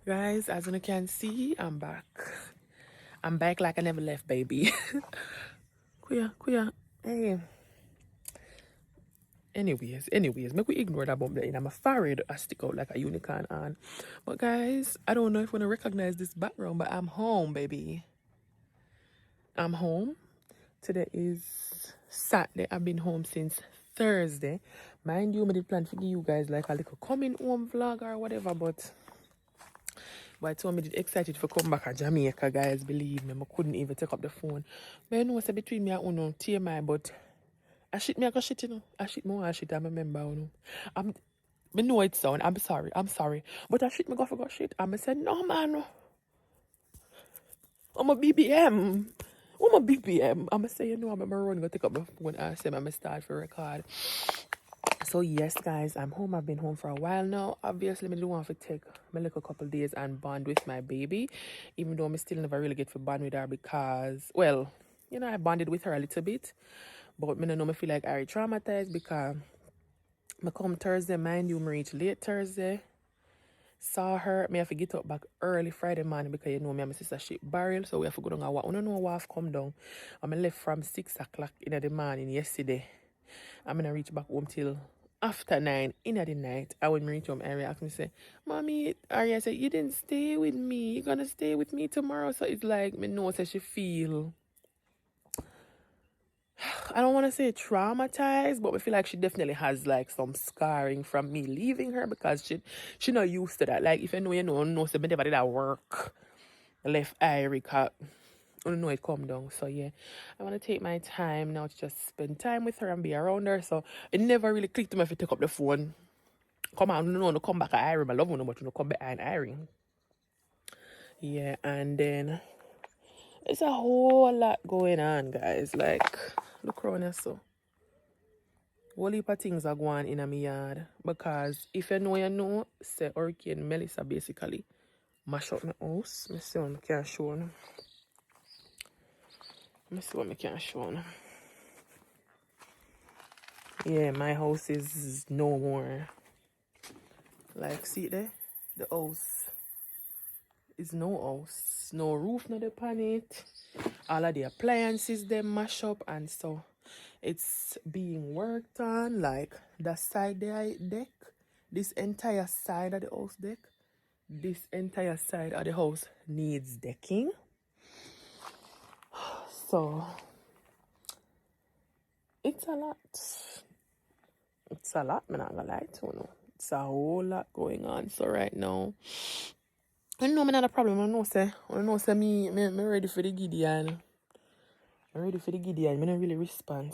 Guys, as you can see, I'm back. I'm back like I never left, baby. Kuya. Hey. Anyways, make we ignore that bump there. I'm afraid I stick out like a unicorn on. But guys, I don't know if you want to recognize this background, but I'm home, baby. I'm home. Today is Saturday. I've been home since Thursday. Mind you, I did plan to give you guys like a little coming home vlog or whatever, but I told me excited for come back to Jamaica, guys. Believe me, I couldn't even take up the phone. But you know what's between me and Uno, TMI, but I shit me, I got shit, you know. I shit more, I shit, I'm a member, you know. I know it sound, I'm sorry. But I shit me, go for got shit. I'm say, no, man. I'm a BBM. I'm a BBM. I'm say, you know, I'm run, go take up the phone and say, I'm start for record. So yes, guys, I'm home. I've been home for a while now. Obviously, I do want to take my little couple days and bond with my baby, even though I still never really get to bond with her because, well, you know, I bonded with her a little bit, but I don't know, I feel like I traumatized because I come Thursday, mind you, I reach late Thursday, saw her, I have to get up back early Friday morning because you know me and my sister ship barrel, so we have to go down and walk. I don't know what I've come down. I left from 6 o'clock in the morning yesterday. I'm gonna reach back home till after 9 in the night. I would reach home, Ari asked me, say, Mommy, Ari said, you didn't stay with me. You're gonna stay with me tomorrow. So it's like me know that she feel, I don't want to say traumatized, but I feel like she definitely has like some scarring from me leaving her because she not used to that. Like if you know, so me never did that work. Left Irie cat. I don't know it come down. So yeah, I want to take my time now to just spend time with her and be around her. So it never really clicked to me if you take up the phone. Come on, no, come back at Irie. I love you, but you come behind Irie. Yeah, and then it's a whole lot going on, guys. Like, look around here, so. Whole heap of things are going in my yard. Because if you know, say Hurricane Melissa basically mash up my house. I see what I can show you. Yeah, my house is no more. Like, see it there? The house is no house. No roof, not upon it. All of the appliances, they mash up. And so, it's being worked on. Like, the side deck. This entire side of the house deck. This entire side of the house needs decking. So, it's a lot. It's a lot, I'm not gonna lie to you. It's a whole lot going on. So right now, I know I'm not a problem. I know say me ready for the Gideon. I'm ready for the Gideon. I don't really respond.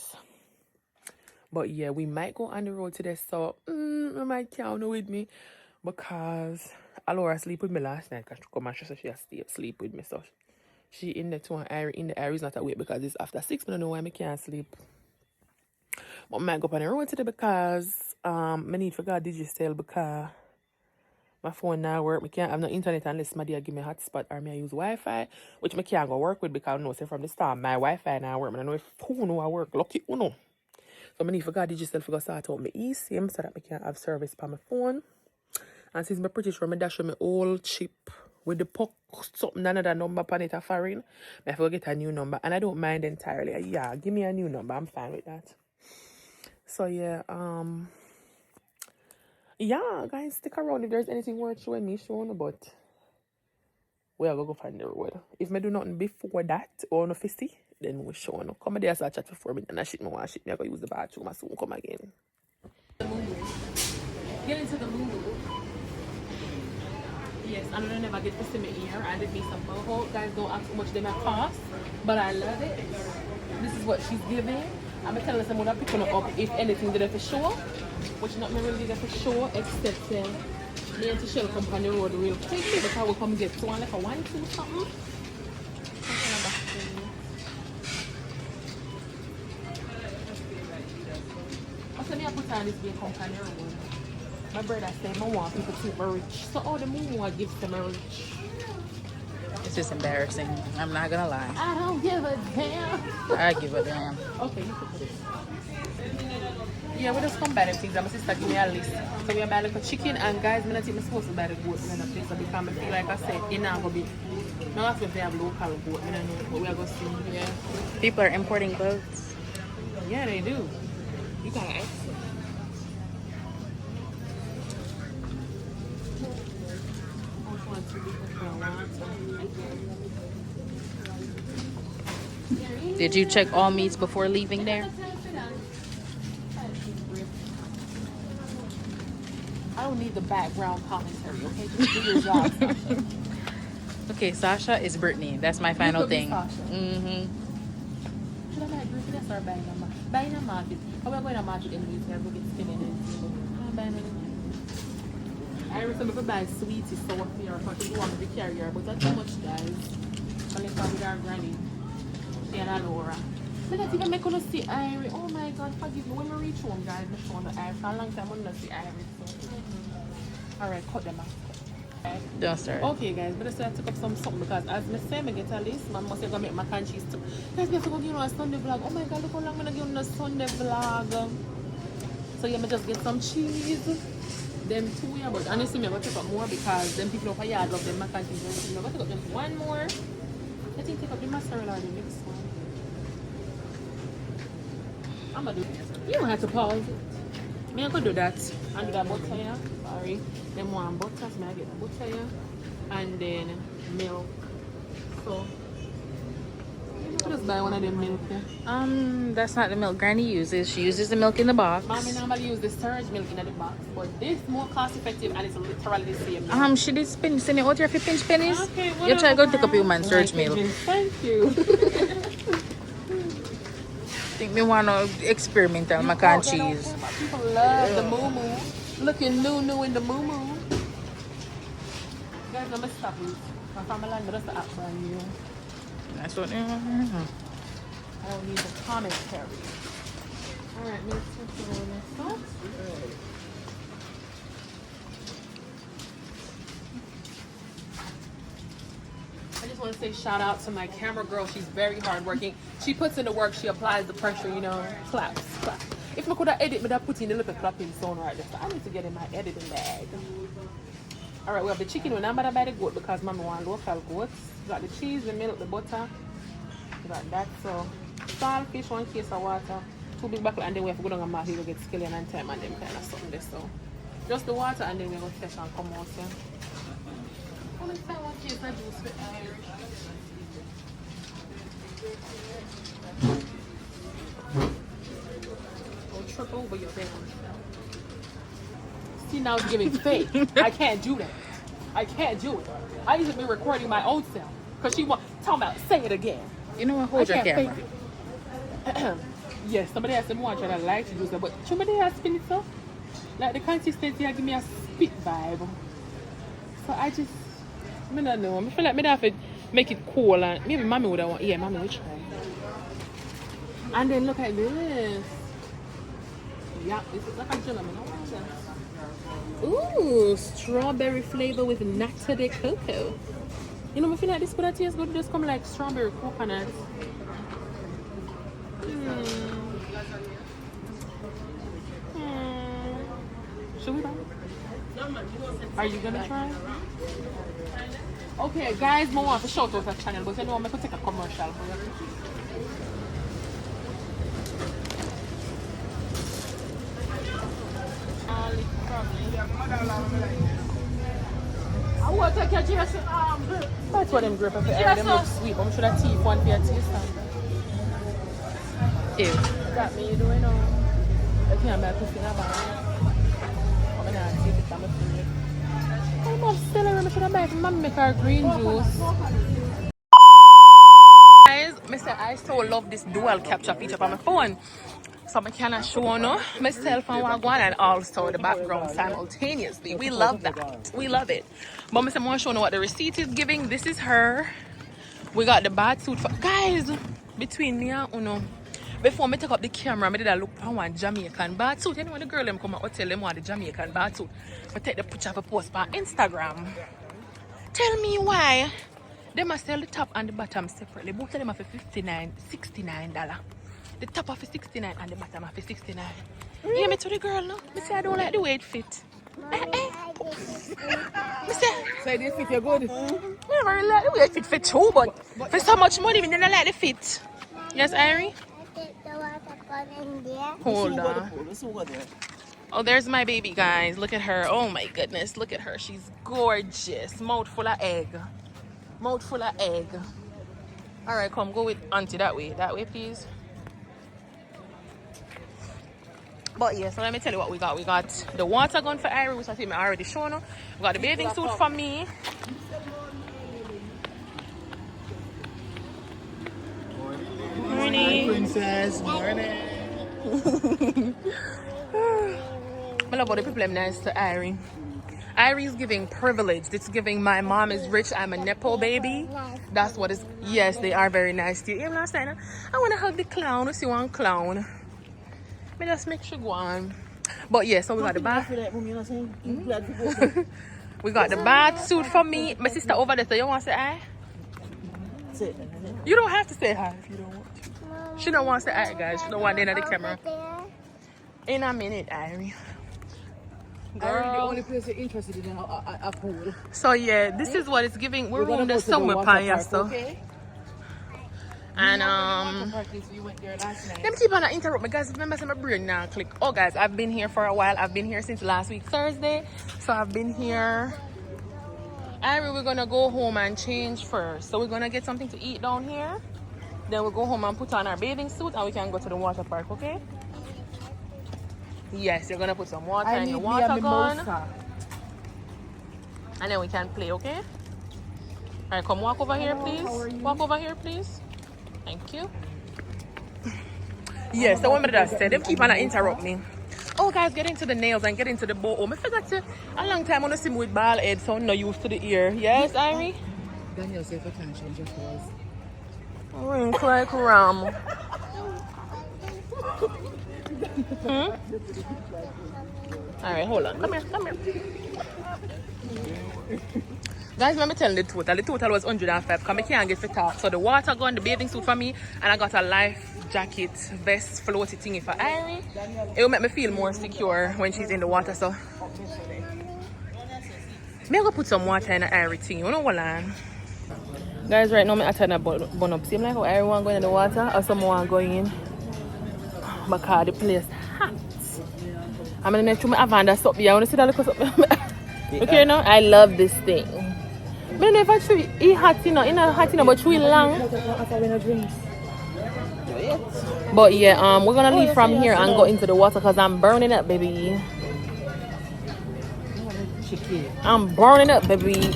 But yeah, we might go on the road today. So I might count with me because Alora sleep with me last night because she come and she said she has to sleep with me. So she in the two and in the area is not awake because it's after 6. I don't know why I can't sleep. But I might go on the road today because I need to go digital because my phone now work. I can't have no internet unless my dear give me a hotspot or me I use Wi-Fi, which I can't go work with because I know say from the start my Wi-Fi now work. I don't know if who know I work. Lucky who know. So I need to go digital to start out my eSIM so that I can have service on my phone. And since I'm pretty sure my dash with my old chip with the puck something another number on it a foreign, I have to get a new number. And I don't mind entirely. Yeah, give me a new number. I'm fine with that. So yeah, yeah, guys, stick around if there's anything worth showing me, but we are going to go find the road. If I do nothing before that, or no fisty, then we'll show no. Come there, so I chat for 4 minutes, and I shit me one shit. I go use the bathroom, I soon come again. Get into the mood. Yes, I don't never get to see me here. I did me some boho. Guys, don't ask how much they might cost, but I love it. This is what she's giving. I'm telling us I'm going to pick it up if anything did for show, which not me really did for show, except me and Shell come on the road real quick because I will come get to one like a 1, 2 something. Also, me I put on this big company road. My brother said I want people to think I'm rich. So all the more gifts to me rich. It's just embarrassing. I'm not gonna lie. I don't give a damn. I give a damn. Okay, you can put it. Yeah, we just come buy them things. And my sister give me a list. So we buy like a chicken and guys, I'm not supposed to buy the goat in the place because I feel like I said, it's not going to be. No, I if they have local goat. I don't know, but we are going to see. Yeah. People are importing goats. Yeah, they do. You got to ask them. Did you check all meats before leaving there? I don't need the background commentary, okay? Just do your job, Sasha. Okay, Sasha is Brittany. That's my final thing. Mm-hmm. Should I buy a group? Let's start buying a market. Buying a market. How are we going to market anyways? We're going to get spinning and I remember buying sweeties so up here because we want to be carrier, but that's too much, guys. Only come with our granny. She and Laura. I don't even make us see Irie. Oh my god, forgive me. When we reach home, guys, I show on the Irie. For a long time, I don't see Irie. So. Alright, cut them off. Don't start. Okay, guys, but I said I took up something because as I say, I get a list. My must gonna make mac and cheese too. Guys, we have to go give you a Sunday vlog. Oh my god, look how long I'm gonna give you a Sunday vlog. So yeah, I just get some cheese. Them two, yeah, but honestly, I'm gonna take up more because them people over here love them mac and cheese. I'm gonna take up them one more. I think take up the mozzarella or the next one. I'm gonna do it. You don't have to pause it. I'm gonna do that. And do that butter, yeah. Sorry. Then one butter, so I get the butter, yeah. And then milk. So I just buy one of them milk, yeah. That's not the milk Granny uses. She uses the milk in the box. Mommy normally use the surge milk in the box, but this is more cost effective and it's literally the same milk. She did send it out here for pinch pennies. Okay, you try to go take up your man surge milk. Thank you. I think me want to experimental mac and cheese. People love the moo moo. Looking new in the moo moo. Guys, I'm gonna stop it. My family line, but that's the app brand new. That's what. I don't need the commentary. Alright, let's take the sauce. I just want to say shout out to my camera girl. She's very hardworking. She puts in the work. She applies the pressure, you know. Claps. If I could have edited, I'd put in a little clapping sound right there. So I need to get in my editing bag. Alright, we have the chicken. We're not about to buy the goat because mommy wants local goats. We got the cheese, the milk, the butter. We got that. So, salt, fish, 1 case of water, 2 big buckets, and then we have to go down and market to get scallion and thyme and them kind of something there. So, just the water and then we're going to fetch and come out. Yeah. Only 1 case of juice with Irish. Don't trip over your damn. See, now it's giving fake. I can't do that. I can't do it. I need to be recording my own self. Because she want talking about say it again. You know what? Hold your camera. Yes, somebody has someone trying to like to do that, but somebody has spin it so. Like the consistency give me a spit vibe. So I just I don't know. I feel like I have to make it cool and maybe mommy would have want mommy will try. And then look at this. Yeah, it's like a gentleman. Ooh, strawberry flavor with nata de cocoa. You know, I feel like this could taste good. Just come like strawberry coconut. Should we buy it? Are you gonna try? Okay, guys, I want to shout out the channel, but you know, I'm going to take a commercial for you. I want to take your Jason grip. That's what them grip of the air. Them look sweet. I'm sure that teeth one for your taste. Ew. That me, you do know. I can't buy pussy in a bag. I'm going to take it from my food. I'm not celery. I should have buy from make her green juice. Guys, I so love this dual capture feature on my phone. So I can show myself and Wagwan and also the background simultaneously. We love that. We love it. But I want to show you what the receipt is giving. This is her. We got the bath suit for guys. Between me and Uno. Before I take up the camera, I did a look for one Jamaican bath suit. You know when the girl them come out tell them want the Jamaican bath suit. I take the picture of a post on Instagram. Tell me why. They must sell the top and the bottom separately. Both of them are for $69. The top of $69 and the bottom of $69. Yeah, me to the girl now. Me say I don't like the way it fit. Me say, So this fit you good? I never really like the way it fit too, but for so much money, me don't like the fit. Yes, Irie? Hold on. Oh, there's my baby, guys. Look at her. Oh my goodness, look at her. She's gorgeous. Mouth full of egg. Mouth full of egg. All right, come go with auntie that way. That way, please. But yeah, so let me tell you what we got. We got the water gun for Irie, which I think I already shown her. We got the bathing suit for me. Morning. Princess, morning. I love all the people them nice to Irie. Irie's giving privilege. It's giving my mom is rich. I'm a Nepo baby. That's what is. Yes, they are very nice to you. Even last night, I want to hug the clown. We see one clown. Me just make sure go on. But yeah, so we got the bath. We got the bath suit for me. My sister over there. So you want to say hi? You don't have to say hi if you don't want to. She don't want to say hi, guys. She don't want to at the camera. In a minute, Irie. Girl. The only place you're interested in a pool. So yeah, this is what it's giving. We're room the somewhere pan yourself. Okay? And You went there last night. let me keep on interrupt me, guys. Remember, my brain now click. Oh, guys, I've been here for a while. I've been here since last week Thursday, so I've been here. Irie, we're gonna go home and change first. So we're gonna get something to eat down here. Then we'll go home and put on our bathing suit, and we can go to the water park. Okay? Yes, you're gonna put some water in the water gun, and then we can play. Okay? All right, come walk over here, please. Walk over here, please. Thank you. Yes, the woman that said, they keep on interrupt me. Oh, guys, get into the nails and get into the bow. Oh, I forgot to, a long time I want to see me with bald head, so I'm not used to the ear. Yes, Irie? Daniel said if I can't change your clothes. Rink like ram. Alright, hold on. Come here, come here. Guys, let me tell you the total. The total was 105 because I can't get fit off. So the water gun, the bathing suit for me, and I got a life jacket, vest, floaty thingy for Irie. It will make me feel more secure when she's in the water. So I'm going to put some water in the Irie thing. You know what, man? Guys, right now I'm turn a bun up. Seem like how Irie want going in the water or someone going in. Because the place hot. I'm going to make sure my Avanda stop here. I want to see that little something. Okay, now I love this thing. I don't know if I should eat hot, you know, hot, you know, but chew long. But yeah, we're gonna leave from here and go into the water because I'm burning up, baby. I'm burning up, baby.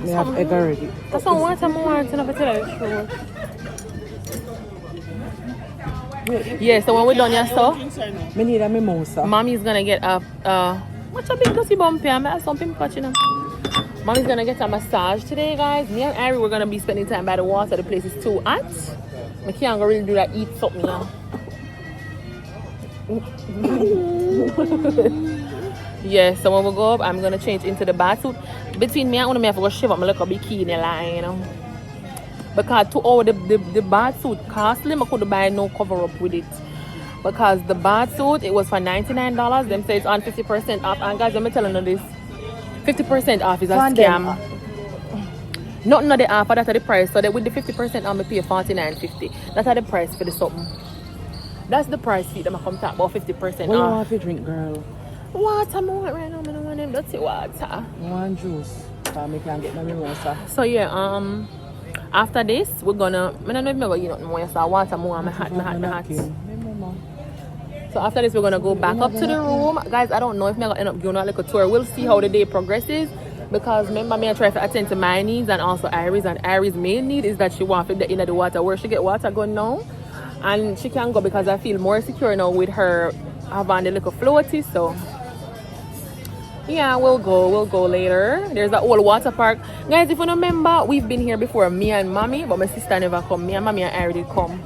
We have egg already. That's some water more to never tell you the truth. Yeah, so when we're done your stuff, We need a mimosa. Mommy's gonna get a what's a big dusty bump here? I saw some catching them. Mommy's gonna get a massage today, guys. Me and Irie we're gonna be spending time by the water. The place is too hot. I can't really do that. Eat something now. Yeah, so when we go up, I'm gonna change into the bathsuit. Between me and one of me, I have to go shave up my little bikini line, you know. Because the bathsuit costly, I couldn't buy no cover up with it. Because the bathsuit, it was for $99. Them say it's on 50% off. And guys, let me tell you this. 50% off is a scam. Nothing of the offer, that's the price. So that with the 50% off, I pay $49.50. That's the price for the something. That's the price fee that I come talk about 50% off. What do you want to drink, girl? Water, I want right now. I don't want them dirty water. I want juice. So I can get my mimosa. So yeah, after this, we're gonna. I don't know if I'm gonna eat nothing more. So water more. I'm hot. So after this, we're gonna go back up to the room, guys. I don't know if I'm gonna end up going on like a tour. We'll see how the day progresses. Because remember, me I try to attend to my needs and also Irie's. And Irie's main need is that she wants to get in the water where she get water gun now, and she can go because I feel more secure now with her having the little floaty. So. Yeah, we'll go later. There's an old water park. Guys, if you remember, we've been here before, me and mommy, but my sister never come. Me and mommy and I already come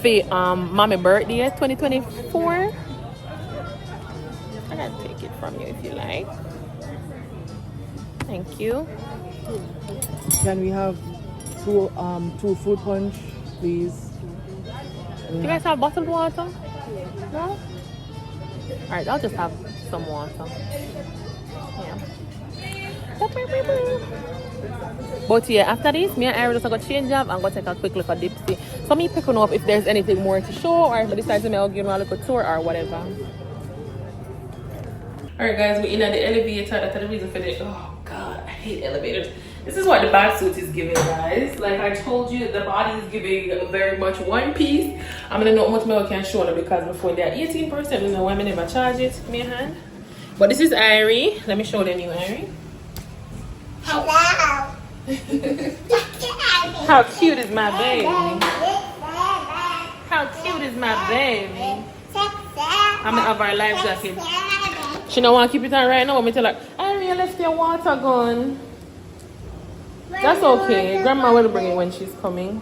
for mommy birthday 2024. I can take it from you if you like. Thank you. Can we have two fruit punch, please? Do you guys have bottled water? No? Alright, I'll just have some water. Yeah. But yeah, after this, me and Aaron just gonna change up and go take a quick look at Dipsy. So me picking up if there's anything more to show, or if I decide to give you a little tour or whatever. Alright guys, we're in at the elevator. That's the reason for this. Oh god, I hate elevators. This is what the bath suit is giving, guys. Like I told you, the body is giving very much one piece. I'm gonna know how much more I can show them because before they're 18%, you know why I never charge it. Give me a hand. But this is Irie. Let me show them you, Irie. Hello. How cute is my baby? How cute is my baby? I'm gonna have our life jacket. She don't want to keep it on right now. But me tell her, Irie, you left your water gun. That's okay. Grandma will bring it when she's coming.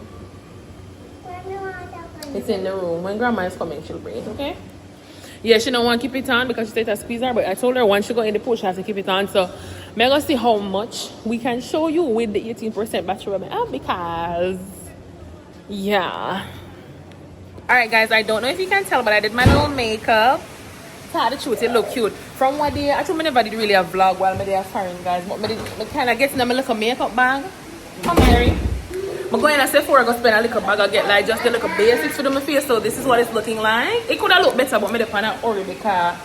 It's in the room. When grandma is coming, she'll bring it, okay? Yeah, she don't want to keep it on because she said it's a squeezer, but I told her once she go in the pool, she has to keep it on. So I'm going to see how much we can show you with the 18% battery because, yeah. Alright guys, I don't know if you can tell, but I did my little makeup. To tell the truth, it look cute. From what day, actually I never did really a vlog while I'm there foreign, guys. But I kind of get in my little makeup bag. Come Mary. I'm going to Sephora go spend a little bag. I get like just the little basics for my face. So this is what it's looking like. It could have looked better, but I didn't hurry because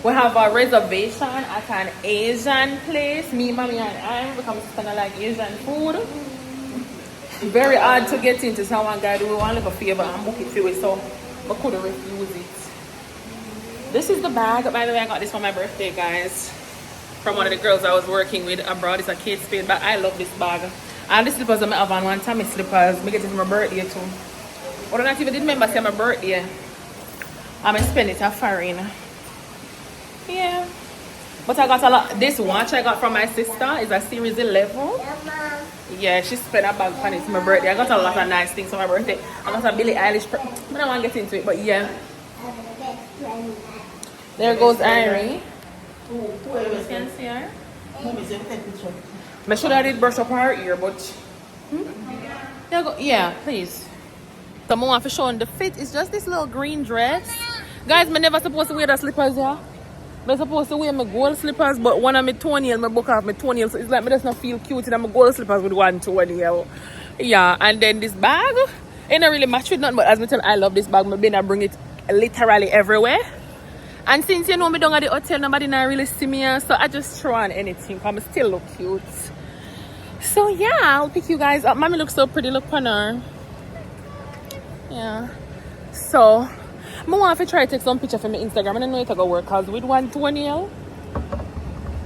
we have a reservation at an Asian place. Me, mommy, and I because we kind of like Asian food. Very hard to get into. So one guy do one little favor and book it for it. So I couldn't refuse it. This is the bag. By the way, I got this for my birthday, guys. From one of the girls I was working with abroad. It's a Kate Spade bag. I love this bag. And the slippers I have on one time, slippers. I get it for my birthday too. But I not even did remember say my birthday. I'm gonna spend it a foreign. Yeah. But I got a lot. This watch I got from my sister is a series 11. Yeah, she spent a bag on it for my birthday. I got a lot of nice things for my birthday. I got a Billie Eilish. I don't want to get into it, but yeah. There goes Irie. You can see her. I should have did brush up her ear, but there go. Yeah, please. So I want to show the fit. It's just this little green dress. Guys, I'm never supposed to wear the slippers, yeah. I'm supposed to wear my gold slippers, but one of my toenails, I broke off my toenails. So it's like I just not feel cute in my gold slippers with one toenail. Yeah, and then this bag, it don't really match with nothing, but as I tell you, I love this bag. I've been to bring it literally everywhere. And since you know me down at the hotel, nobody not really see me, so I just throw on anything because I still look cute. So yeah, I'll pick you guys up. Mommy looks so pretty, look on her. Yeah. So I want to try to take some picture for my Instagram. I don't know if I go work because with one toenail.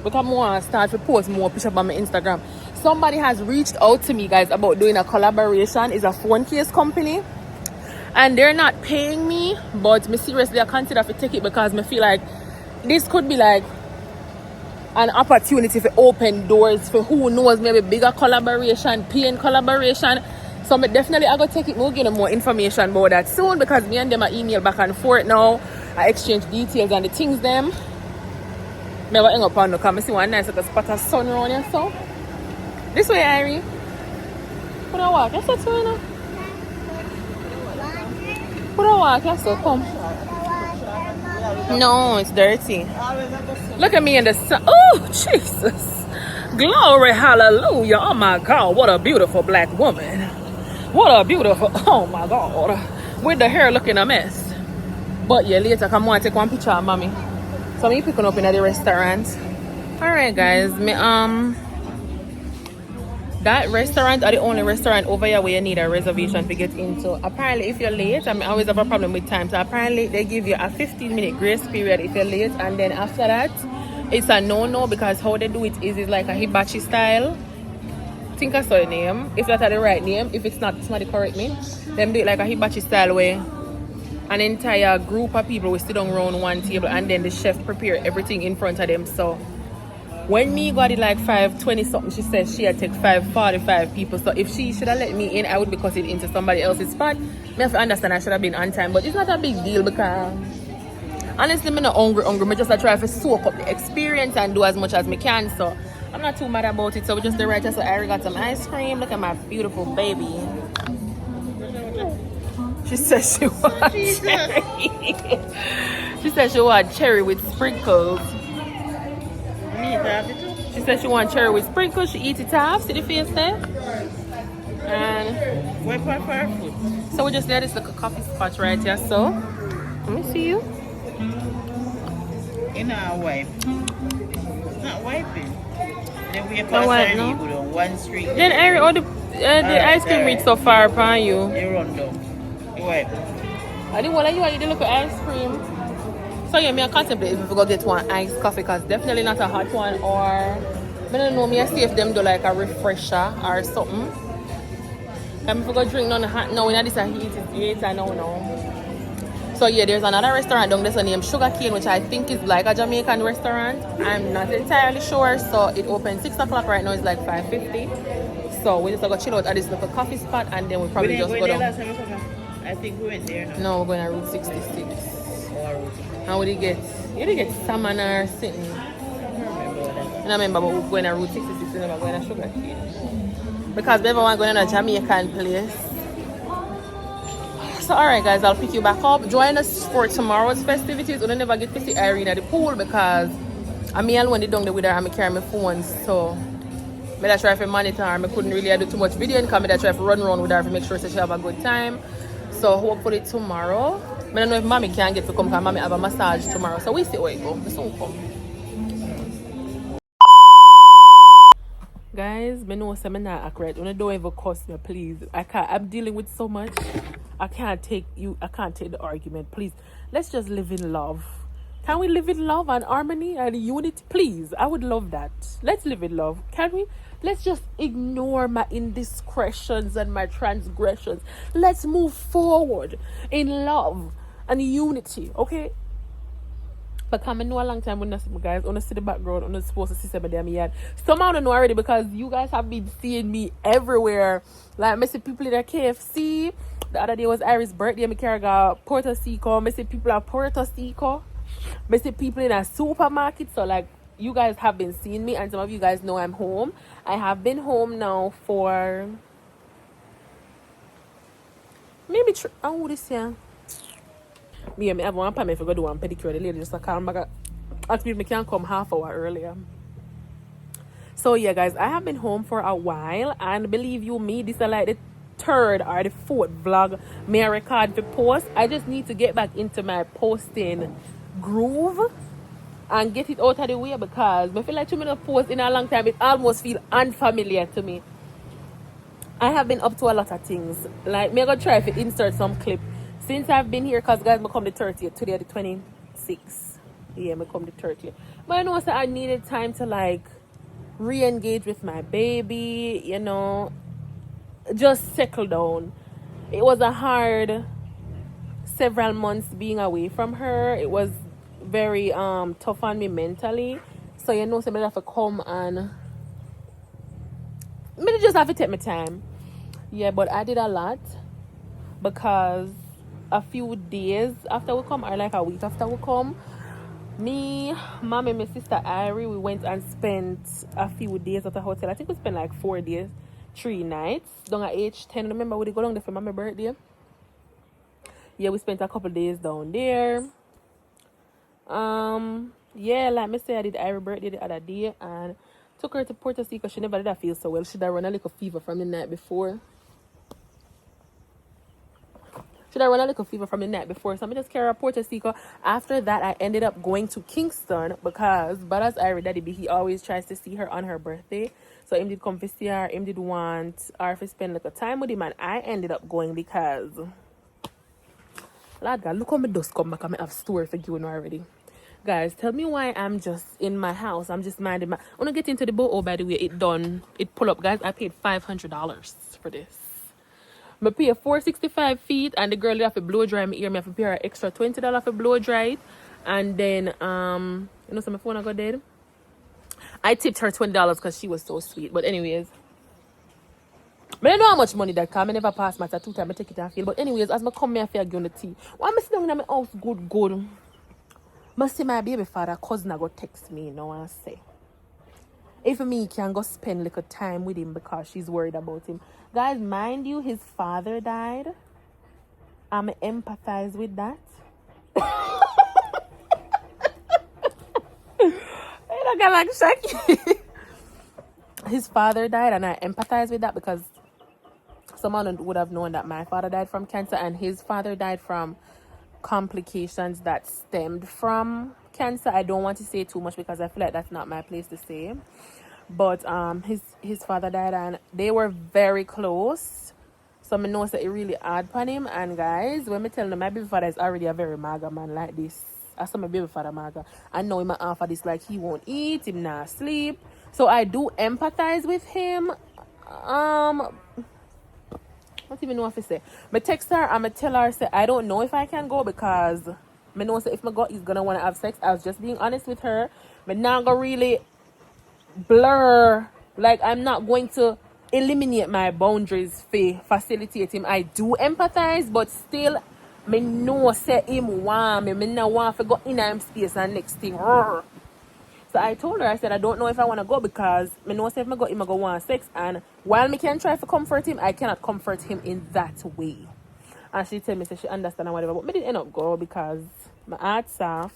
But I want to start to post more pictures on my Instagram. Somebody has reached out to me, guys, about doing a collaboration. It's a phone case company. And they're not paying me, but me seriously I consider to take it because me feel like this could be like an opportunity for open doors for who knows, maybe bigger collaboration, paying collaboration. So me definitely I go take it. We'll get more information about that soon because me and them are email back and forth now. I exchange details and the things them. Me will hang up on the because I see one nice little spot of sun around here. So this way, Irie. Put a walk. Yes, that's right now. Put a walk, yes, so come. No, it's dirty. Look at me in the sun. Oh, Jesus. Glory, hallelujah. Oh, my God. What a beautiful black woman. What a beautiful. Oh, my God. With the hair looking a mess. But yeah, later, come on, take one picture of mommy. So I'm picking up in the restaurant. Alright, guys. That restaurant are the only restaurant over here where you need a reservation to get into. Apparently, if you're late, I always have a problem with time. So apparently, they give you a 15-minute grace period if you're late. And then after that, it's a no-no because how they do it is like a hibachi style. I think I saw the name. If that's the right name, if it's not, somebody correct me. Them do it like a hibachi style where an entire group of people will sit down around one table and then the chef prepare everything in front of them. So when me got it like 5:20 something, she said she had take 5:45 people. So if she should have let me in, I would be cutting into somebody else's spot. Me have to understand I should have been on time, but it's not a big deal because honestly, I'm not hungry. I just try to soak up the experience and do as much as I can. So I'm not too mad about it. So we just the right. So I got some ice cream. Look at my beautiful baby. She said she wants cherry. She said she wants cherry with sprinkles. She said she wants cherry with sprinkles. She eats it half. See the face there? And Wait for her food. so we just there this little coffee spot right here. So let me see you. In our wipe. It's not wiping. Then we have No, what, to no? go down one street. Then Ari, all the ice cream reached so far upon you. They run down. You wipe. I didn't want you to eat the little ice cream. So yeah, me I contemplate if we go get one iced coffee, cause definitely not a hot one, or I don't know, me I see if them do like a refresher or something. And if we go drink none hot now, when this a heat, I don't know. So yeah, there's another restaurant down there named Sugar Cane, which I think is like a Jamaican restaurant. I'm not entirely sure. So it opens 6 o'clock right now. It's like 5:50. So we just gonna chill out at this little coffee spot, and then we probably just go down. I think we went there now. No, we're going to Route 66. How would he get? You did get salmon or something. I remember, but we're going to Route 66 and we're going to Sugar Cane. Because we want going to a Jamaican place. So alright guys, I'll pick you back up. Join us for tomorrow's festivities. We don't never get to see Irene at the pool because I'm me alone down there with her and I carry my phone. So I try to monitor her. I couldn't really do too much video and come. I try to run around with her to make sure she have a good time. So hopefully tomorrow. I don't know if mommy can get to come because mommy have a massage tomorrow. So we see where it go. We soon come. Guys, I know I'm not accurate. When I don't ever cuss me, please. I'm dealing with so much. I can't take the argument. Please. Let's just live in love. Can we live in love and harmony and unity? Please. I would love that. Let's live in love. Can we? Let's just ignore my indiscretions and my transgressions. Let's move forward in love and unity, okay? But I know a long time when I see my guys, when I see the background, I'm not supposed to see somebody in my yard. Somehow I don't know already because you guys have been seeing me everywhere. Like, I see people in the KFC. The other day was Iris' birthday. I carry Puerto Rico. I see people at Puerto Rico. I see people in a supermarket. So, like, you guys have been seeing me, and some of you guys know I'm home. I have been home now for maybe this year. Me have one time if I go do one pedicure. The lady just like come back. Ask me if I can come half hour earlier. So yeah, guys, I have been home for a while, and believe you me, this is like the 3rd or the 4th vlog may I record for post. I just need to get back into my posting groove and get it out of the way because I feel like too many posts in a long time. It almost feel unfamiliar to me. I have been up to a lot of things. Like, me gonna try to insert some clip since I've been here, because guys, I come the 30th. Today the 26th. Yeah, I come the 30th. But I know that I needed time to like re-engage with my baby, you know, just settle down. It was a hard several months being away from her. It was very tough on me mentally. So you know, so I have to come and I just have to take my time. Yeah, but I did a lot because a few days after we come, or like a week after we come, me, mom, and my sister Irie, we went and spent a few days at the hotel. I think we spent like 4 days, 3 nights down at H10. Remember we did go down there for my birthday? Yeah, we spent a couple days down there. Yeah, like I said, I did Irie's birthday the other day and took her to Puerto Rico. She never did feel so well. She did run a little fever from the night before. So I just carried her to Puerto Rico. After that, I ended up going to Kingston because Bada's Irish daddy, he always tries to see her on her birthday. So him did come to see her. Him did want her to spend like a time with him, and I ended up going because Lord God, look how my dust come back and I have story for you already. Guys, tell me why I'm just in my house. I'm just minding my... I want to get into the boat. Oh, by the way, it pull up. Guys, I paid $500 for this. I pay $465 feet, and the girl did have to blow dry my ear. I have to pay her extra $20 for blow dry it. And then, you know, so my phone I got dead. I tipped her $20 because she was so sweet. But anyways, I don't know how much money that come. I never pass my 2 times. I take it and feel. But anyways, as I come here, I feel on the tea. Why am I sitting in my house good? I see my baby father, cousin, I go text me, you know, and say, if me can go spend like a time with him because she's worried about him. Guys, mind you, his father died I'm empathize with that. I don't get like shaky. His father died, and I empathize with that because someone would have known that my father died from cancer and his father died from complications that stemmed from cancer. I don't want to say too much because I feel like that's not my place to say. But his father died and they were very close. So I know that it really hard upon him. And guys, when me tell them my baby father is already a very maga man like this. I saw my baby father maga. I know him after this, like he won't eat, him not sleep. So I do empathize with him. I don't even know what to say. I text her and I tell her, say, I don't know if I can go because I know say if I go, he's gonna want to have sex. I was just being honest with her. But now gonna really blur. Like I'm not going to eliminate my boundaries for facilitate him. I do empathize, but still, me know say him want me. Me no want to go in him space and next thing. So I told her, I said, I don't know if I want to go because I know if I go, him I go want sex. And while me can try to comfort him, I cannot comfort him in that way. And she tell me, so she understand and whatever. But me didn't end up go because my heart soft.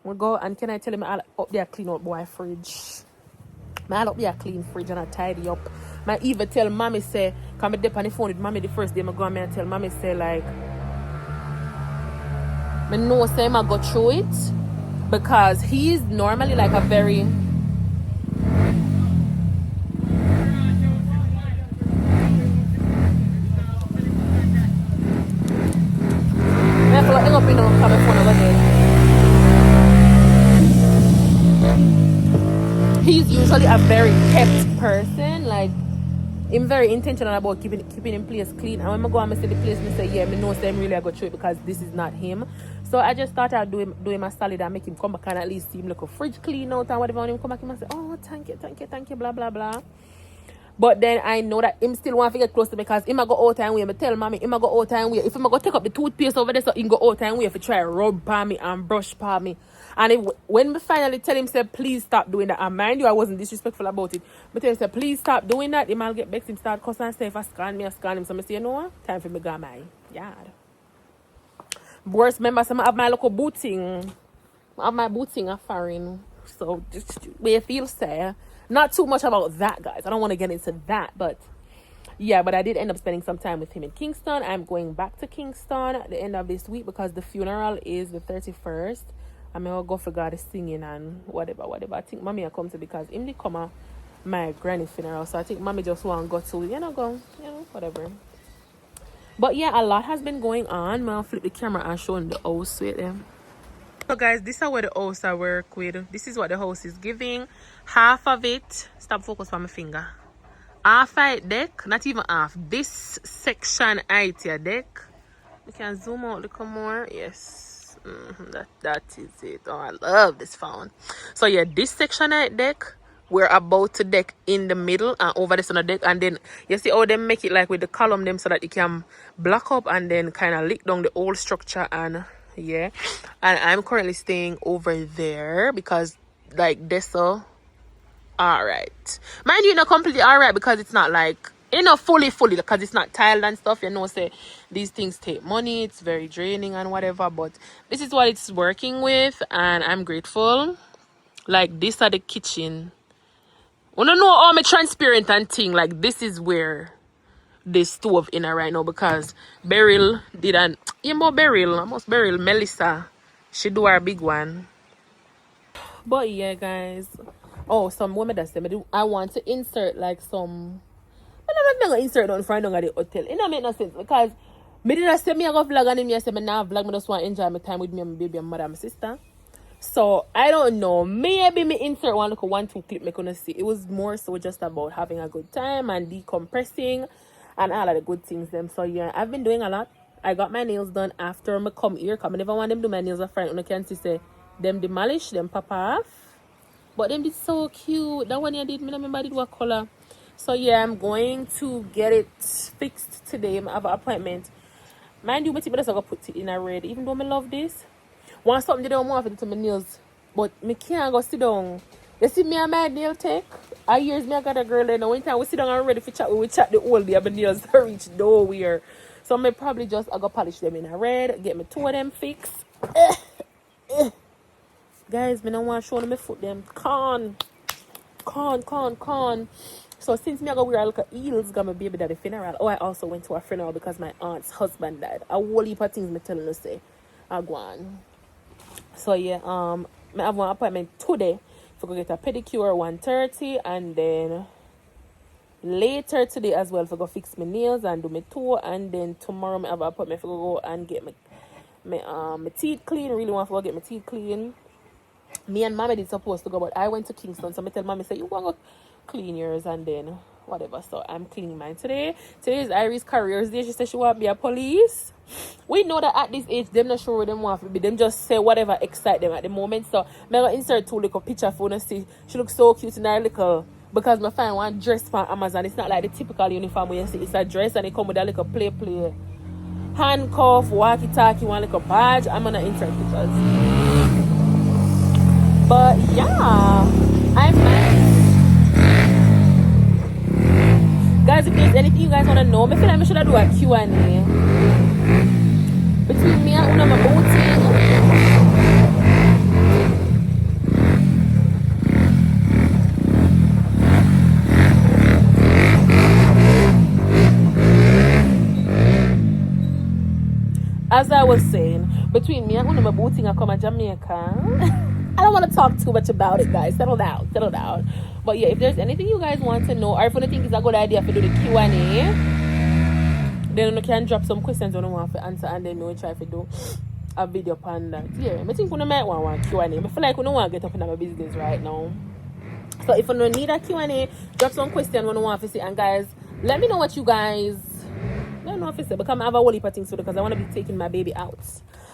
We go and can I tell him I'll up there clean up boy fridge. I'll up there clean fridge and I tidy up. I even tell mommy say, come me dip on the phone with mommy the first day I go and tell mommy say like, I know say I go through it. Because he's normally like a very he's usually a very kept person. Like I'm very intentional about keeping in place clean. And when I go and I see the place, I say, yeah, I know I'm really I go through it because this is not him. So I just thought I'd do him a solid and make him come back and at least see him like a fridge clean out and whatever. When him come back, him say, oh, thank you, blah, blah, blah. But then I know that him still want to get close to me because him I go out and way. I tell mommy, him I go out and way. If him I go take up the toothpaste over there, so him go out and way if he try rub palm me and brush palm me. And when me finally tell him, say, please stop doing that. And mind you, I wasn't disrespectful about it. But tell him, say, please stop doing that. Him I'll get back, him start cussing and say, if I scan me, I scan him. So I say, you know what? Time for me to go my yard. Worst member, so I have my local booting. I have my booting a foreign. So just where you feel say. Not too much about that, guys. I don't want to get into that, but yeah, but I did end up spending some time with him in Kingston. I'm going back to Kingston at the end of this week because the funeral is the 31st. I mean, I'll go for God singing and whatever. I think mommy will come to because him did come at my granny funeral. So I think mommy just want to go to, go, whatever. But yeah, a lot has been going on. I'll flip the camera and show them the house with them. So guys, this is where the house I work with. This is what the house is giving. Half of it, stop focus on my finger. Half of it deck, not even half. This section right here deck. You can zoom out a little more. Yes, that is it. Oh, I love this phone. So yeah, this section right deck, we're about to deck in the middle and over this on the deck. And then you see how they make it like with the column them so that you can block up and then kind of lick down the old structure and yeah. And I'm currently staying over there because like this so alright. Mind you, not completely alright because it's not like fully because it's not tiled and stuff. Say these things take money, it's very draining and whatever, but this is what it's working with and I'm grateful. Like this are the kitchen. I don't know all my transparent and thing, like this is where this stove in right now because Beryl didn't Beryl Melissa, she do her big one. But yeah guys, some women that say I want to insert like some I'm not gonna insert on front of the hotel. It don't make no sense because me didn't say me I go vlog and me I say me now vlog, me just want to enjoy my time with me and my baby and mother and my sister. So I don't know, maybe me insert one look 1-2 clip me gonna see. It was more so just about having a good time and decompressing and all of the good things them. So yeah, I've been doing a lot. I got my nails done after I come here. Cause I never want them do my nails up front. You can see say them demolish, them pop off. But them did so cute. That one I did, me remember I did what color. So yeah, I'm going to get it fixed today. I have an appointment. Mind you, me just gonna put it in a red. Even though I love this. Want something they don't want to do to my nails. But me can't go sit down. You see me and my nail tech? I years me I got a girl in the winter. We sit down and ready for chat. We chat the whole day. My nails reach nowhere. So I probably just I go polish them in a red, get me two of them fixed. Guys, me don't want to show them my foot them. Con. So since me I go wear a look at heels, got my baby daddy funeral. Oh, I also went to a funeral because my aunt's husband died. A whole heap of things me telling you say. I go on. So yeah, I have one appointment today for go get a pedicure 1:30, and then later today as well for go fix my nails and do my toe, and then tomorrow I have an appointment for go and get my teeth clean. Really want to go get my teeth clean. Me and mommy did supposed to go, but I went to Kingston, so I tell mommy say you want to go clean yours and then whatever. So I'm cleaning mine today. Today is Iris careers day. She said she want to be a police. We know that at this age them not sure what them want to be. Them just say whatever excite them at the moment. So I'm gonna insert two little picture for you to see. She looks so cute in her little, because I find one dress from Amazon. It's not like the typical uniform where you see it's a dress and it come with a little play handcuff, walkie-talkie, one little badge. I'm gonna insert pictures. But yeah, I'm nice. Guys, if there's anything you guys want to know, I feel like I should do a Q&A between me and one of my booting. As I was saying, between me and one of my booting, I come to Jamaica. I don't want to talk too much about it, guys. Settle down. But yeah, if there's anything you guys want to know, or if you think it's a good idea to do the Q&A, then you can drop some questions on want to answer, and then we'll try to do a video upon that. Yeah, I think we might want Q&A. I feel like we don't want to get up in our business right now. So if you don't need a Q&A, drop some questions when you want to see. And guys, let me know what you guys. I don't know if it's because I have a whole heap of things to do, because I want to be taking my baby out.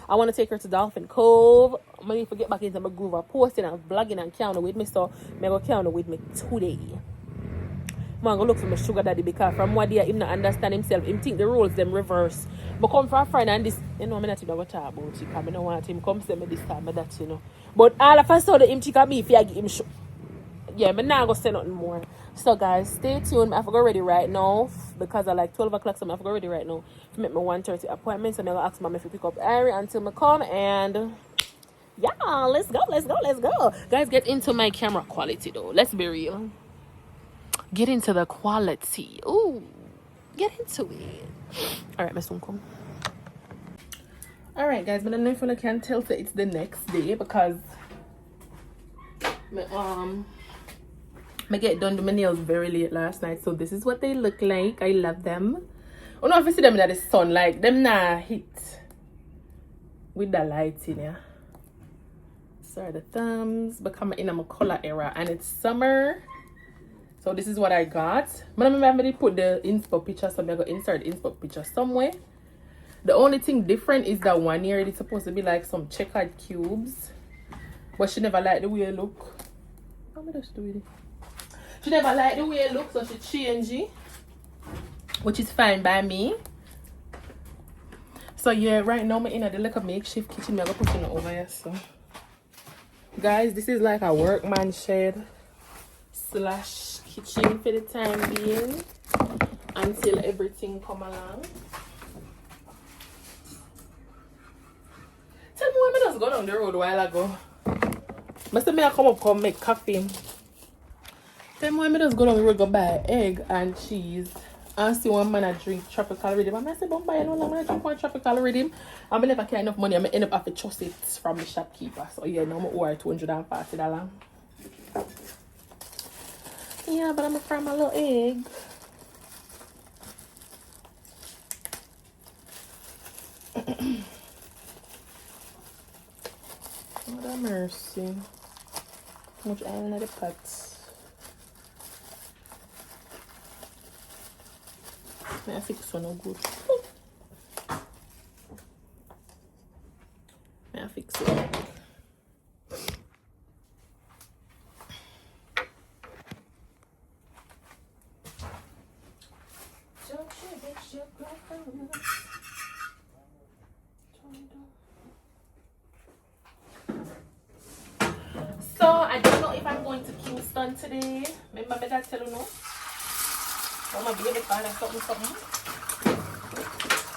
I want to take her to Dolphin Cove. I'm going to get back into my groove of posting and vlogging and counting with me. So I'm going to count with me today. I'm going to look for my sugar daddy, because from what day, him not understand himself. Him think the rules them reverse. I come for a friend and this, you know, I'm not going to talk about it, because I don't want him come say me this time, that, you know. But all of a sudden, him check at me if I give him yeah, I'm not going to say nothing more. So guys, stay tuned. I have to go ready right now, because I like 12 o'clock, so I have to go ready right now to make my 1:30 appointment. So I'm going to ask mom if you pick up Ari until I come, and yeah, let's go. Guys, get into my camera quality though. Let's be real. Get into the quality. Ooh, get into it. All right, my son come. All right, guys, but I don't know if I can tell that it's the next day, because I get done with my nails very late last night, so this is what they look like. I love them. Oh no, if you see them in the sun, like them nah hit with the lights in here. Sorry, the thumbs, because I'm in my color era and it's summer, so this is what I got. But I remember they put the inspo picture, so I'm gonna insert inspo picture somewhere. The only thing different is that one here it's supposed to be like some checkered cubes, but she never liked the way it look. How am I just doing it? She never liked the way it looks, so she changed it, which is fine by me. So yeah, right now I'm in the like a makeshift kitchen. I'm gonna put it over here. So guys, this is like a workman shed / kitchen for the time being until everything come along. Tell me when I just go down the road a while ago. Must have me come make coffee. Then when I just go down the road, go buy egg and cheese, and see one man I drink tropical rhythm. And I say, but buy no longer I drink one tropical rhythm. I never get enough money. I end up having to trust it from the shopkeeper. So yeah, now I'm over $240. Yeah, but I'm gonna fry my little egg. Lord have mercy. How much oil in the pot? I fix one no good. I fix it. So I don't know if I'm going to Kingston today. Remember me that tell you no? I'm gonna be able to find something.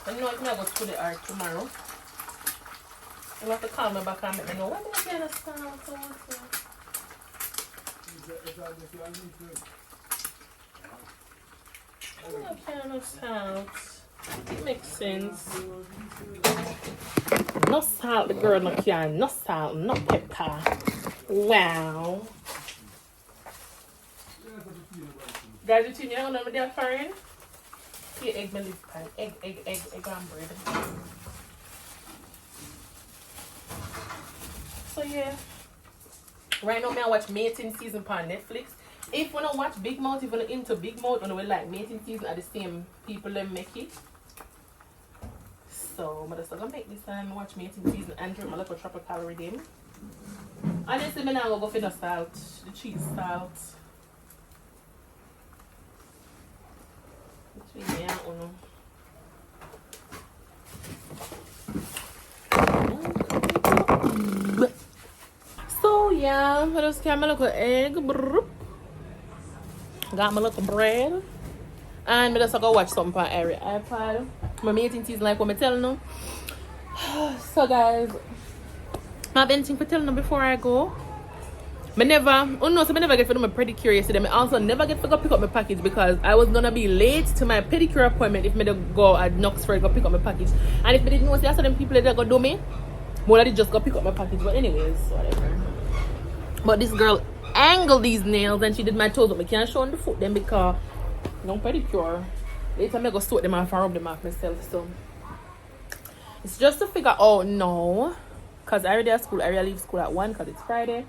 I know if I go to the art tomorrow. You have to call me back and let me know what did I get a start. What kind of salt? It makes sense. No salt, the girl no can. No salt, no pepper. Wow. Guys, you think you're gonna be there foreign? Here, egg my lip pan. Egg and bread. So yeah. Right now, I watch Mating Season on Netflix. If you don't watch Big Mouth, if you're into Big Mouth, and we like Mating Season, are the same people that make it. So, I'm just gonna make this and watch Mating Season and drink my little tropical redeem. Honestly, I'm not gonna go for the salt, the cheese salt. Between me and Uno. So, yeah, I just got my little egg. Got my little bread. And I just go watch something on every iPad. My Mating Season, like what I'm telling you. So, guys, I have anything for telling you before I go. I never get to do my pedicure yesterday. I also never get to go pick up my package because I was gonna be late to my pedicure appointment if I did go at Knoxford go pick up my package. And if I didn't know, see, I saw them people that go do me. Well, I did just go pick up my package. But anyways, whatever. But this girl angled these nails and she did my toes, but I can't show on the foot then because no pedicure. Later, I go sort them off and rub them off myself. So it's just to figure out now. Because I already at school, I already leave school at 1 because it's Friday.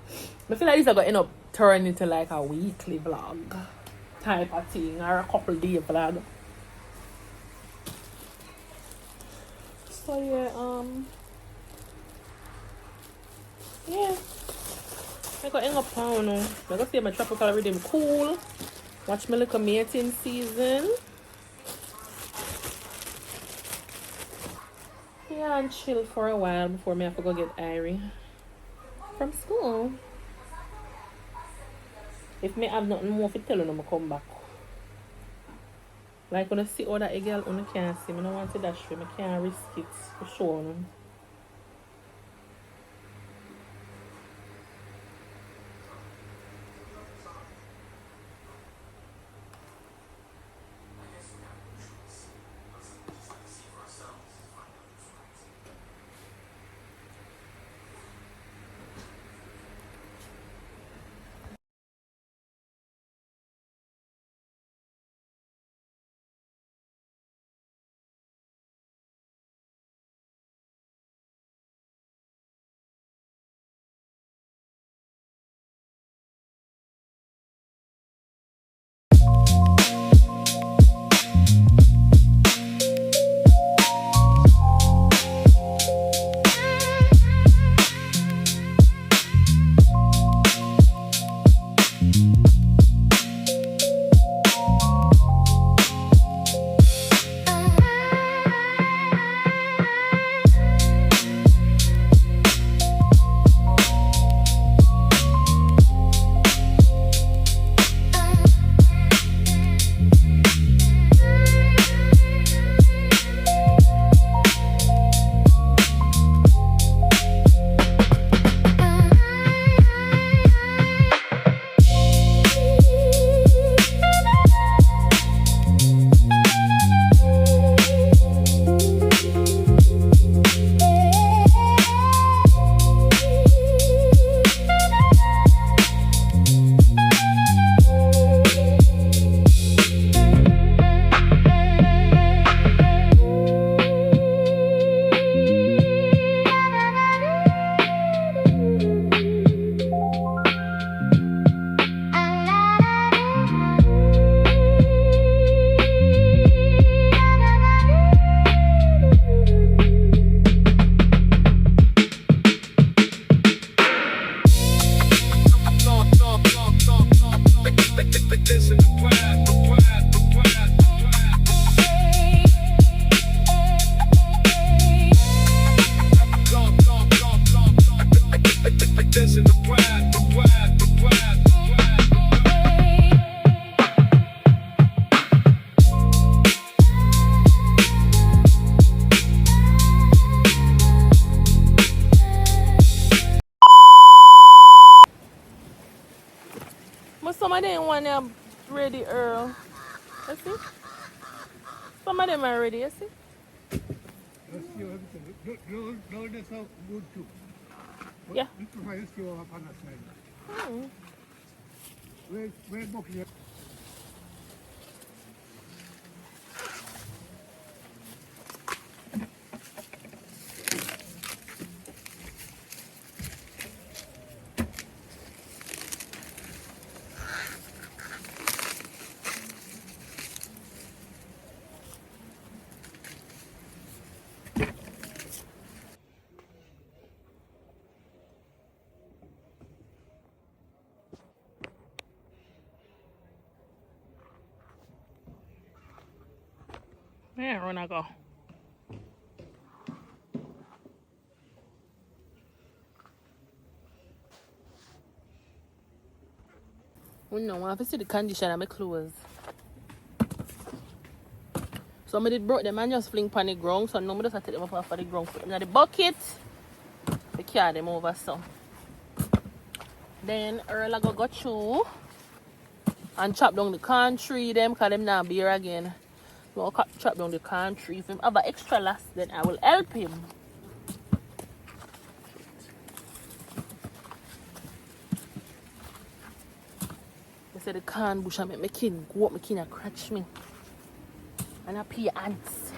I feel like this is going to end up turning into like a weekly vlog type of thing or a couple day vlog. So yeah, I got to end up town now. I got to see my tropical rhythm cool. Watch my little Mating Season. Yeah, and chill for a while before me have to go get Irie from school. If me have nothing more to tell you, I'm come back. Like when I see all that girl, I can't see. I don't want to dash me. I can't risk it for sure. No? one are ready, Earl. You see? Some of them are ready, you see? Let's see everything. No, that's how good too. But Yeah. you prefer to see up on the side. Hmm. Where booking it? Yeah, run I go. We know, I have to see the condition of my clothes. Somebody brought them and just fling on the ground, so nobody just take them off of the ground. Put them in the bucket. We carry them over so. Then Earl I go through and chop down the corn tree them because them not be here again. So I'll chop down the corn tree. If him have an extra last, then I will help him. They say the corn bush and make my kin go up, my kin and catch me. And I pee ants.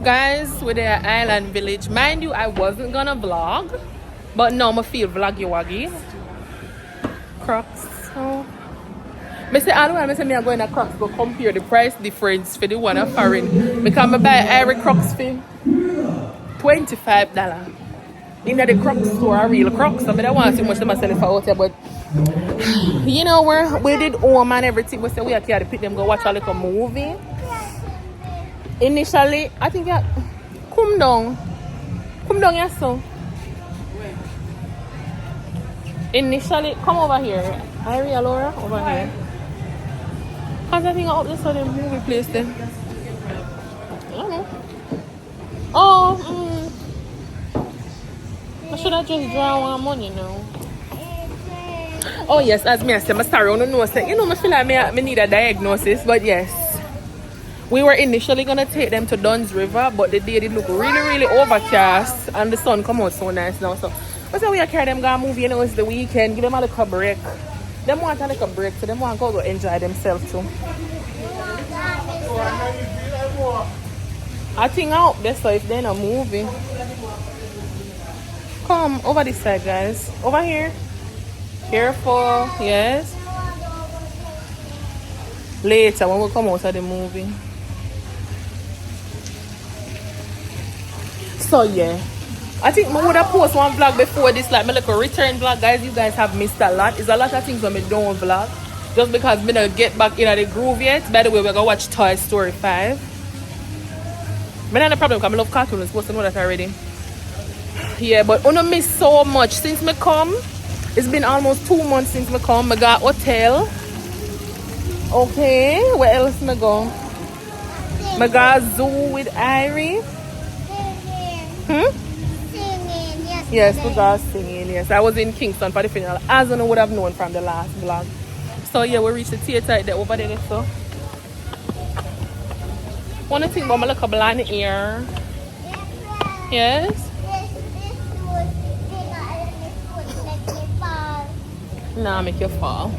Guys, we're there at Island Village. Mind you, I wasn't gonna vlog, but now I feel vloggy waggy. Crocs. Oh. I say all the while I say I'm going to Crocs go compare the price difference for the one of foreign. Because I buy every Crocs for $25. In the Crocs store, a real Crocs. I don't want to see much them selling for out here, but you know we did home and everything. We say we have to pick them go watch a little movie. Initially, I think yeah, come down, yes so. Initially, come over here. Irie, Laura, over here. Cause I think I up this other movie place then. I don't know. Oh, I should have just drawn one money now. Oh yes, as me I said, I'm sorry, I don't know. You know, I feel like I need a diagnosis, but yes. We were initially gonna take them to Dunn's River, but the day did look really overcast and the sun come out so nice now. So I said we are carry them go movie, you know, it's the weekend, give them a little break. Them want a little break, so them want to go enjoy themselves too. I think out there, so if they're not moving. Come over this side, guys. Over here. Careful, yes. Later when we come out of the movie. So yeah, I think I would have posted one vlog before this, like my little return vlog, guys. You guys have missed a lot. It's a lot of things when I don't vlog, just because I don't get back in the groove yet. By the way, we're gonna watch Toy Story 5. But not a problem, because I love cartoons. I'm supposed to know that already. Yeah, but I don't miss so much since I come. It's been almost 2 months since I come. I got hotel. Okay, where else I go? I got zoo with Irie. Singing, yes, we got singing, yes. I was in Kingston for the funeral, as I would have known from the last vlog. So yeah, we reached the theater there over there, so. One thing about my little blonde ear. Yes? Nah, make you fall.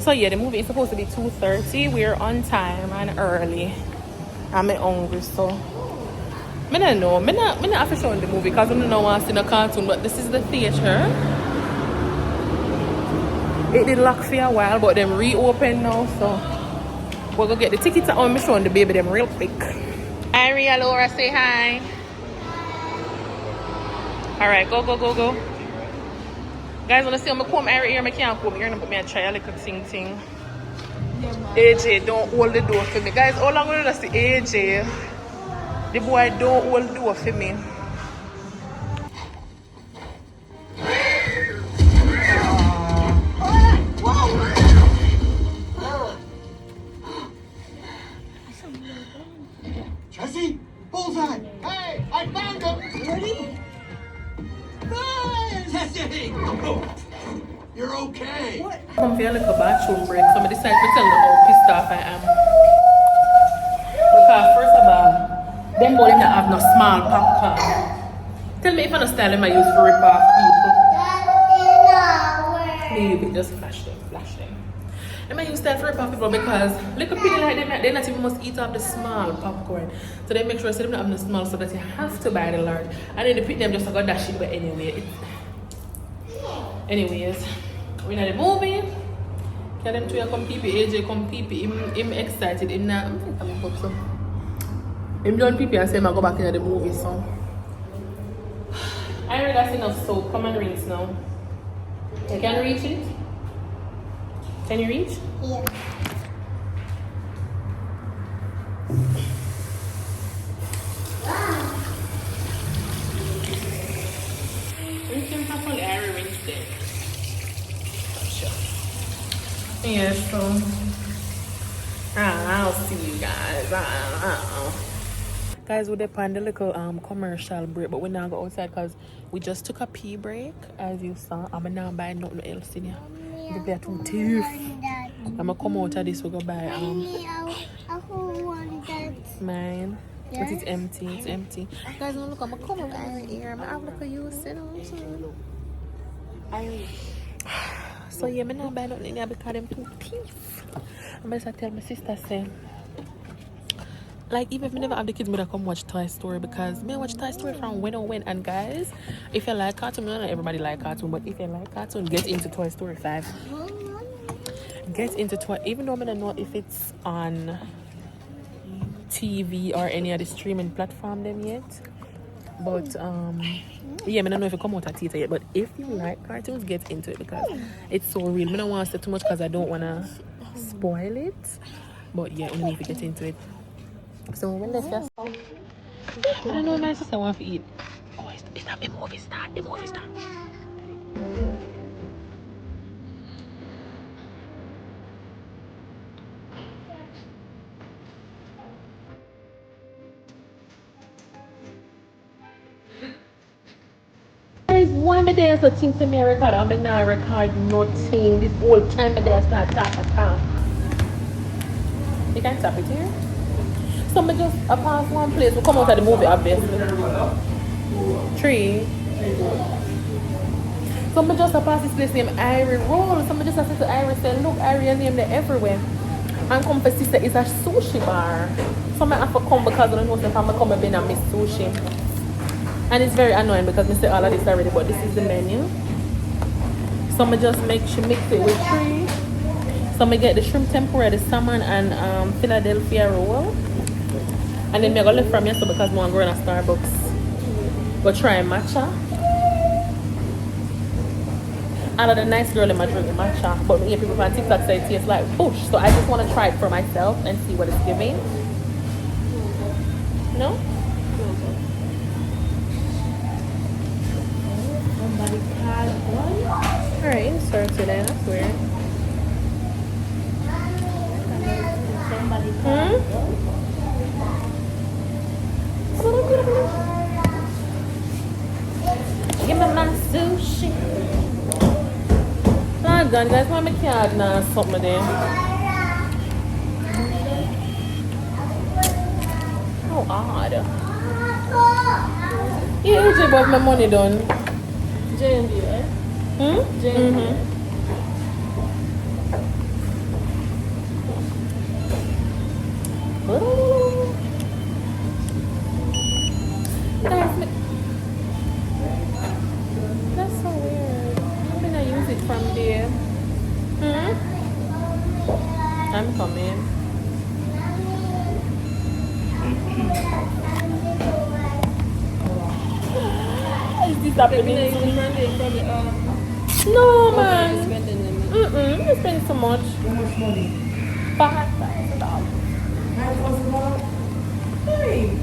So yeah, the movie is supposed to be 2:30. We're on time and early. I'm hungry, so. I don't know. I'm not have to show the movie because I don't know what's in a cartoon, but this is the theater. It did lock for a while, but them reopened now, so we're gonna get the tickets and I'm showing the baby them real quick. Irie, Laura, say hi. Alright, go. Guys, wanna see me comb Irie here? I can't comb here, but me try a little thing. AJ, don't hold the door for me. Guys, how long will you see AJ? The boy don't hold the door for me. Jesse, bullseye! Hey, I found him! Ready? Hey, Jesse! Oh, you're okay. What? Come feel like a bathroom break. Somebody decided to tell me how pissed off I am. Because first of all, them boy didn't have no small popcorn. Tell me if I'm not styling I use for rip off people. Maybe just flash them. I might use that for rip off people because little people like them, they not even must eat up the small popcorn. So they make sure they don't have the small so that you have to buy the large. And then they pick them just to go dash it, but anyway. Anyways, we're in the movie. Can them two come peepee, AJ come peepee, him excited, him not, I'm coming up so. Him done peepee and say I go back into the movie so. I already got enough soap, come and rinse now. You can reach it? Can you reach? Yeah. Rinse them properly, I already rinsed it. Yeah, so I'll see you guys. Guys, we're on the little commercial break, but we're now go outside because we just took a pee break, as you saw. I'm now buying nothing else in here. They're too teeth. I'm gonna come out of this. We go buy mine. Yes. But it's empty. It's empty. Guys, look, I'm gonna come over here. I'm gonna look at you. So yeah, I'm not buying nothing in here because them too teeth. I'm gonna tell my sister say, like, even if I never have the kids, I'm gonna come watch Toy Story because I watch Toy Story from when. And guys, if you like cartoon, not everybody like cartoon, but if you like cartoon, get into Toy Story 5. Get into Toy, even though I don't know if it's on TV or any other streaming platform them yet. But yeah, I don't know if it come out at theater yet. But if you like cartoons, get into it because it's so real. I don't want to say too much because I don't want to spoil it. But yeah, only if you get into it. So when let's just I don't know, my sister wants to eat. Oh, it's not the movie start. Guys, why my dad so think to me record? I'm not record nothing. This whole time my dad start talking. You can tap it here. So I just pass one place. We come out of the movie, obviously. 3. So I just pass this place named Irie Roll. So I just say to Irie, say, look, Irie name there everywhere. And come for sister, it's a sushi bar. So I have to come because I don't know if I'm come and miss sushi. And it's very annoying because I say all of this already, but this is the menu. So I just mix it with 3. So I get the shrimp tempura, the salmon, and Philadelphia roll. And then I go left from here so because I want to go in a Starbucks. Go try matcha. All of the nice girl in my drink matcha. But me people on TikTok say it tastes like bush. So I just want to try it for myself and see what it's giving. No? Somebody had one. Alright, insert it in. That's weird. Give me my sushi. Oh God, guys, why my card now something there? How odd. Yeah, AJ bought my money done. JMB, eh? JMB. Guys, that's so weird. I'm gonna use it from there. I'm coming. Is this happening? No, man. You spend so much. $5,000. Hey.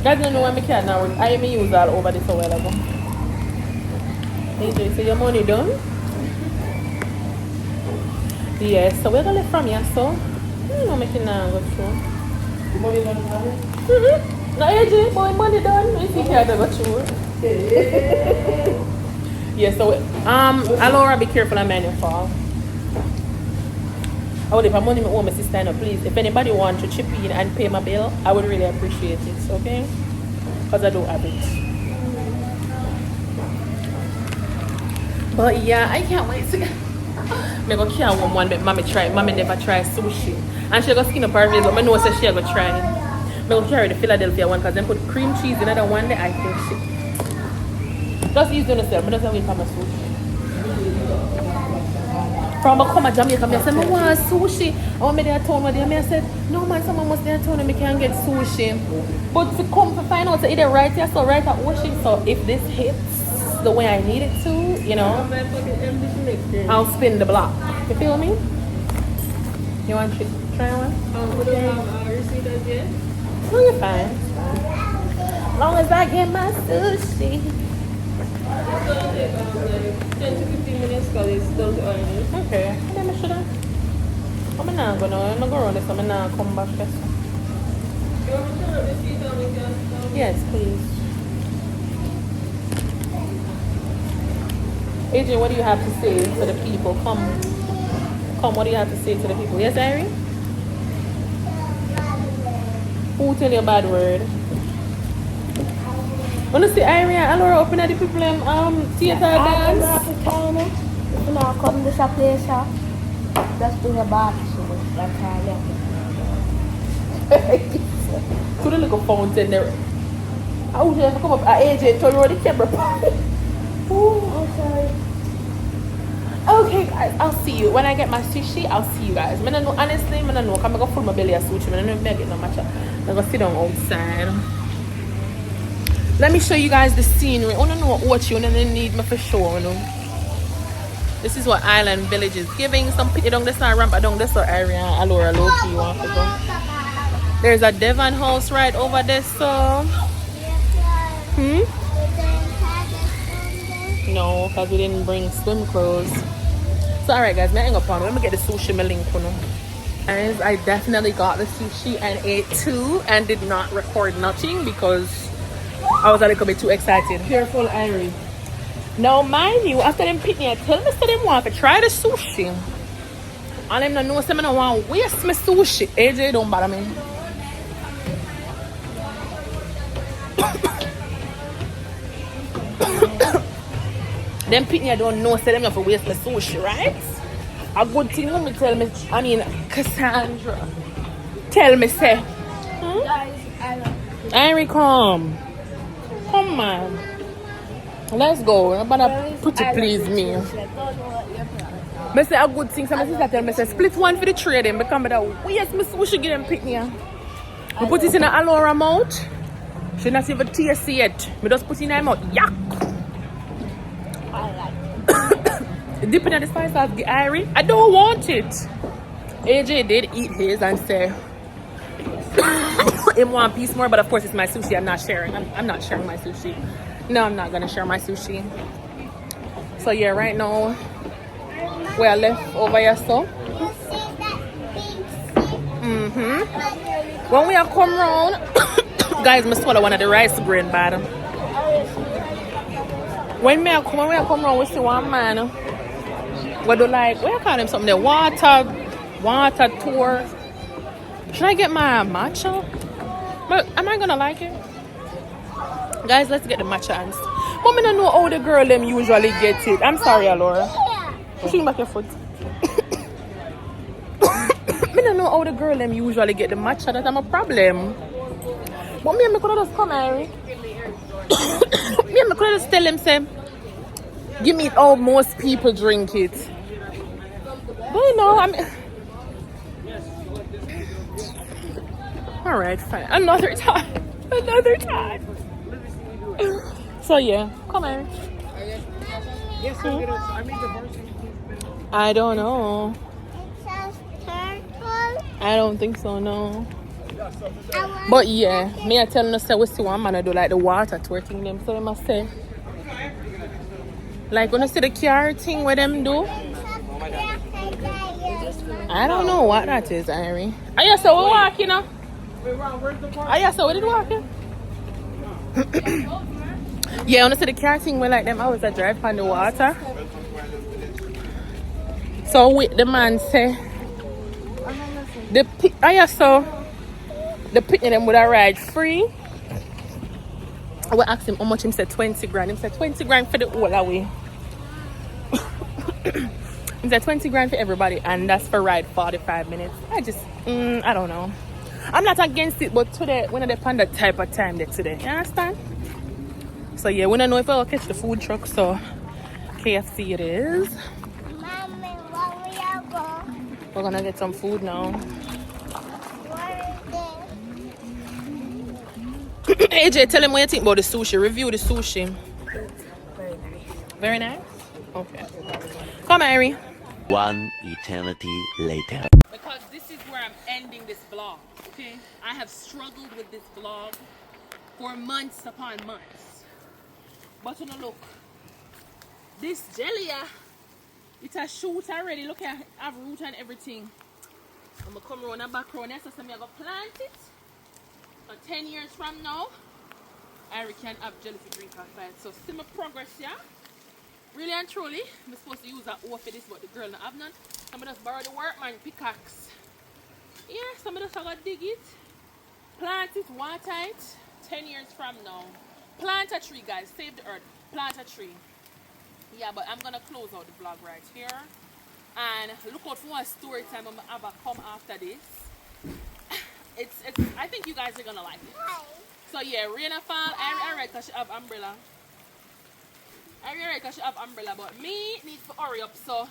Guys don't know why I can't now. I even use that over this a while ago. AJ, so your money done? Yes, so we're gonna leave from here, so I'm making now go through. The money done? No, AJ, boy, money done. If you can't go through. Yeah, so Alora, be careful on menu fall. I would if I'm money me owe my sister now, please. If anybody wants to chip in and pay my bill, I would really appreciate it, okay? Because I don't have it. But yeah, I can't wait to I go carry one but mommy try. Mommy never try sushi. And she go skin up her face, but I know say she go try. I go carry the Philadelphia one because they put cream cheese in that one day. I think shit. Just use it yourself, but doesn't wait for my sushi. From I come to Jamaica, I said, I want sushi. I want me there town with them. I said, no man, someone must there town and I can't get sushi. But to come to find out, either right here, so right at Ocean. So if this hits the way I need it to, you know, I'll spin the block. You feel me? You want to try one? Receipt as yet? No, you're fine. As long as I get my sushi. It's gonna take 10 to 15 minutes because it's still oily. Okay. Then I should have. I'm not going to go around this. I'm not come back. You want me to turn up the seat and we can start? Yes, please. AJ, what do you have to say to the people? Come, what do you have to say to the people? Yes, Irene? Who tell you a bad word? Wanna see Irene and Laura open at the people theater dance? If you now come to this place, just bring a bath. That's all. To the little fountain there. I would have to come up at AJ turn around the camera. Oh, I'm sorry. Okay, guys, I'll see you. When I get my sushi, I'll see you guys. I don't know, honestly, I don't know. I'm going to full my belly of sushi. I don't know if I get no matcha. I'm going to sit down outside. Let me show you guys the scenery. I don't know what you need me for sure, you know. This is what Island Village is giving. Some people down this ramp down this area. Alora low-key you want to go. There's a Devon house right over there, so. No, because we didn't bring swim clothes. So alright guys, I hang up on. Let me get the sushi my link, you know. And I definitely got the sushi and ate too and did not record nothing because I was a little bit too excited. Careful, Irene. Now mind you, after them pick me, I tell me that they want to try the sushi. And them don't know say I don't want to waste my sushi. AJ don't bother me. Them pitney don't know say them have to waste my sushi, right? A good thing when me tell me, I mean Cassandra tell me say Irene come on, let's go. Nobody put it please me. I say a good thing, so my sister tell me say split one for the three of them because me that waste my sushi get them pitney. We put it in a Alora mouth. She not even taste yet. Me just put it in her mouth. Yuck. Dipping at the spice sauce, Irene. I don't want it. AJ did eat his and say in one piece more, but of course it's my sushi. I'm not sharing. I'm not sharing my sushi. No, I'm not gonna share my sushi. So yeah, right now we are left over here. So when we are come round, guys, I swallow one of the rice grain bottom. When we are come round, we see one man. What do like? What do you call them? Something there? Water tour. Should I get my matcha? But am I gonna like it? Guys, let's get the matcha and Mom, I don't know how the girl them usually get it. I'm sorry, Alora. Pushing back your foot. I don't know how the girl them usually get the matcha. That's a problem. But me and I could just come, Harry. Me and I could just tell them, say, give me it how most people drink it. But you know, alright, fine. Another time. So yeah, come here. Yes, I mean the version. I don't know. I don't think so, no. But yeah, me I tell them say we see one man do like the water twerking them, so they must say. Like when I see the car thing where them do. I don't know what that is, Irie. Oh, yeah, so we're walking now. Oh, yeah, so we did walking. Yeah, I want to see the car thing where like them hours I drive on the water. So with the man say so the picnic them would have ride free. I will ask him how much. Him said 20 grand. Him said 20 grand for the whole away. He said 20 grand for everybody, and that's for ride 45 minutes. I don't know. I'm not against it, but today we're not on that type of time there today. You understand? So yeah, we don't know if I'll catch the food truck, so KFC it is. Mommy, where we are going? We're gonna get some food now. AJ, tell him what you think about the sushi. Review the sushi. Very nice. Okay. Come, Mary. One eternity later. Because this is where I'm ending this vlog. Okay, I have struggled with this vlog for months upon months. But you know, look, this jelly, it's a shoot already. Look at have root and everything. I'm gonna come around the back row. So I'm gonna plant it. And 10 years from now, I can have jelly to drink outside. So see my progress, yeah. Really and truly, I'm supposed to use that O for this, but the girl not have none. I'm gonna just borrow the workman pickaxe. Yeah, some of us are gonna dig it, plant it, water it. 10 years from now, plant a tree, guys. Save the earth. Plant a tree. Yeah, but I'm gonna close out the vlog right here. And look out for one story time. I'm gonna come after this. It's. I think you guys are gonna like it. So yeah, rain or fall. I reckon she have umbrella. But me need to hurry up. So